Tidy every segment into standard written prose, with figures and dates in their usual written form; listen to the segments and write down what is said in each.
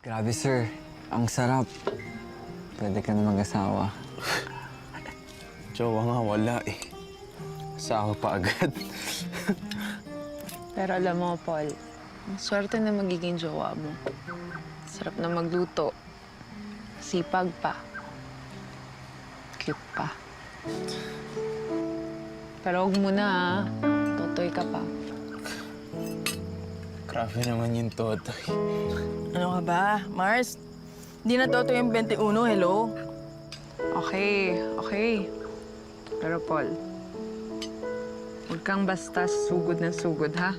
Grabe, sir. Ang sarap. Pwede ka na mag-asawa. Jowa nga, wala eh. Asawa pa agad. Pero alam mo, Paul, ang swerte na magiging jowa mo. Sarap na magluto. Sipag pa. Cute pa. Pero huwag muna, ha? Totoy ka pa. Grabe naman yung Totoy. Ano ka ba, Mars? Hindi na toto yung 21, hello? Okay, okay. Pero Paul, huwag kang basta sugod ng sugod, ha?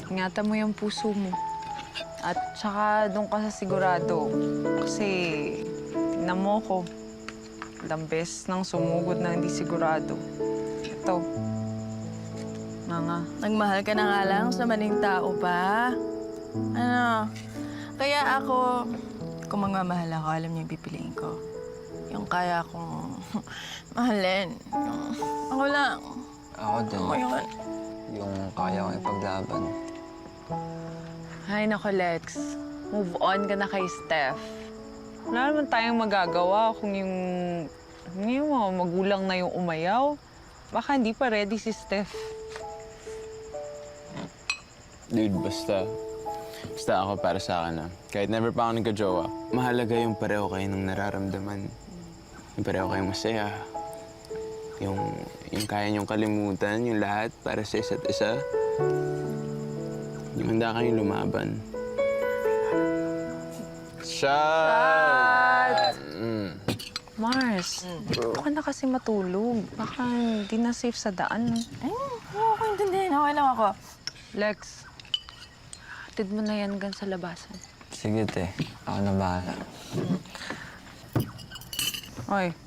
Ingatan mo yung puso mo. At saka doon ka sa sigurado. Kasi, tingnan mo ko. Ilang beses nang sumugod na hindi sigurado. Ito. Mga. Nagmahal ka na nga lang sa maling tao pa. Ano? Kaya ako, kung magmamahal ako, alam niyo yung pipiliin ko. Yung kaya kong mahalin. Yung ako lang. Ako din. Ako yun. Yung kaya kong ipaglaban. Ay, nako, Lex. Move on ka na kay Steph. Wala naman tayong magagawa kung yung mga magulang na yung umayaw. Baka hindi pa ready si Steph. Dude, basta ako para sa akin, Kahit never pa ako nagka-jowa, mahalaga yung pareho kayo ng nararamdaman. Yung pareho kayong masaya. Yung kaya niyong kalimutan, yung lahat para sa isa't isa. Yung handa kayong lumaban. Shot! Mars, baka ka na kasi matulog. Baka hindi na safe sa daan. Ay, oo, ako intindihin. Okay lang ako. Lex, hatid mo na yan gan sa labasan. Sige, te. Ako na bahala. Oy,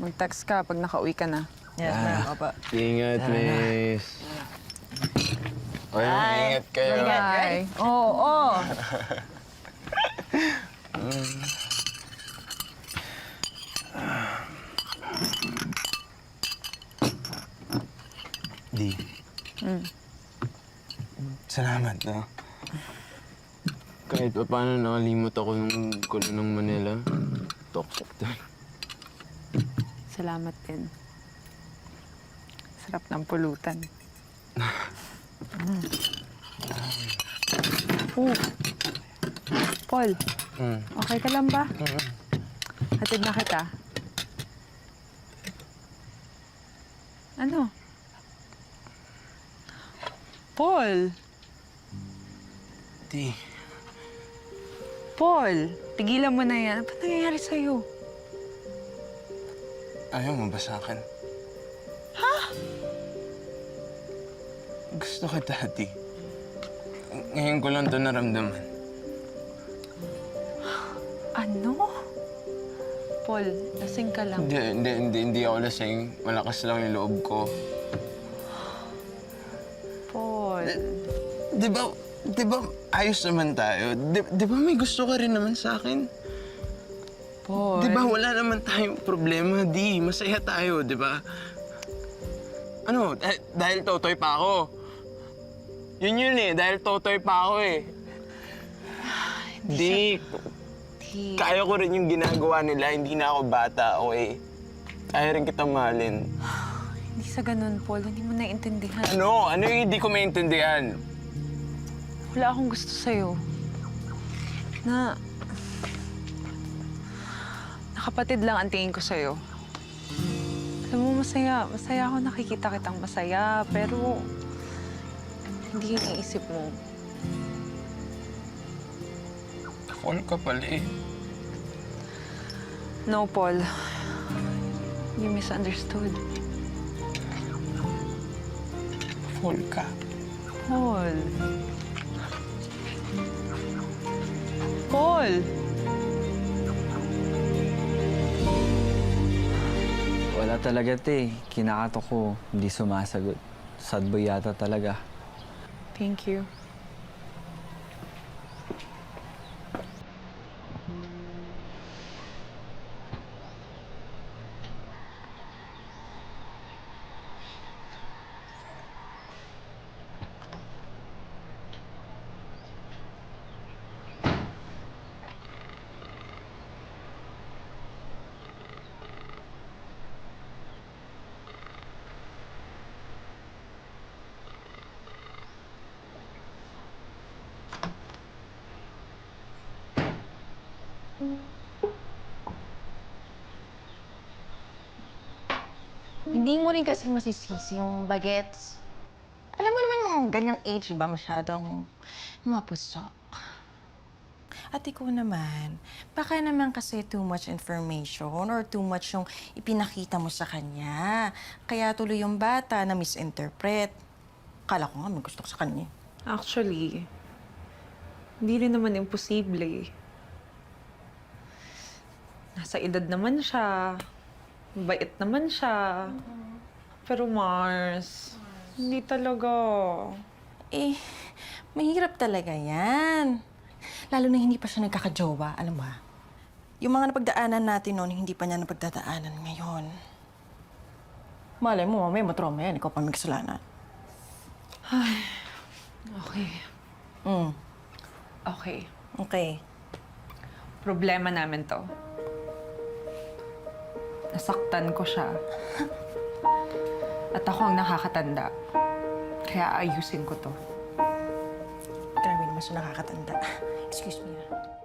mag-text ka pag nakauwi ka na. Yes, ma'am. Opo. Ingat, miss. Oy, ingat kayo. Ingat. Bye. Oo, oo. Di. Salamat, Kahit pa paano nakalimot ako yung gulo ng Manila. Toxic to. Salamat din. Sarap ng pulutan. Oh. Paul, okay ka lang ba? Hatid na kita. Ano? Paul! Di. Paul! Tigilan mo na yan. Ano ba nangyayari sa'yo? Ayaw mo ba sa akin? Ha? Gusto ka, Daddy. Ngayon ko lang ito naramdaman. Ano? Paul, lasing ka lang. Hindi ako lasing. Malakas lang yung loob ko. Paul. Di ba ayos naman tayo? Di ba may gusto ka rin naman sa akin? Paul. Di ba wala naman tayong problema, Di? Masaya tayo, di ba? Ano? Dahil totoy pa ako. Yun eh, dahil totoy pa ako eh. Di, kaya ko rin yung ginagawa nila, hindi na ako bata, okay? Kaya rin kitang mahalin. Hindi sa ganun, Paul. Hindi mo naiintindihan. Ano? Ano yung hindi ko maintindihan? Wala akong gusto sa'yo. Na kapatid lang ang tingin ko sa'yo. Alam mo, masaya. Masaya ako nakikita kitang masaya. Pero hindi yung iisip mo. Fall ka pala eh. No, Paul. You misunderstood. Fall ka. Paul. Paul! Wala talaga, te. Kinakato ko. Hindi sumasagot. Sad boy yata talaga. Thank you. Hindi mo rin kasi masisisi yung bagets. Alam mo naman yung ganyang age, ba masyadong mapuso. At ikaw naman, baka naman kasi too much information or too much yung ipinakita mo sa kanya. Kaya tuloy yung bata na misinterpret. Kala ko nga may gusto ko sa kanya. Actually, hindi rin naman imposible. Nasa edad naman siya. Bait naman siya. Pero Mars, hindi talaga. Eh, mahirap talaga yan. Lalo na hindi pa siya nagkakajowa, alam mo ba? Yung mga napagdaanan natin noon, hindi pa niya napagdadaanan ngayon. Malay mo, mamaya matroma yan. Ikaw pa may kasalanan. Okay. Mm, Okay. okay. Problema namin to. Nasaktan ko siya. At ako ang nakakatanda. Kaya ayusin ko to. Grabe naman siya nakakatanda. Excuse me, ah.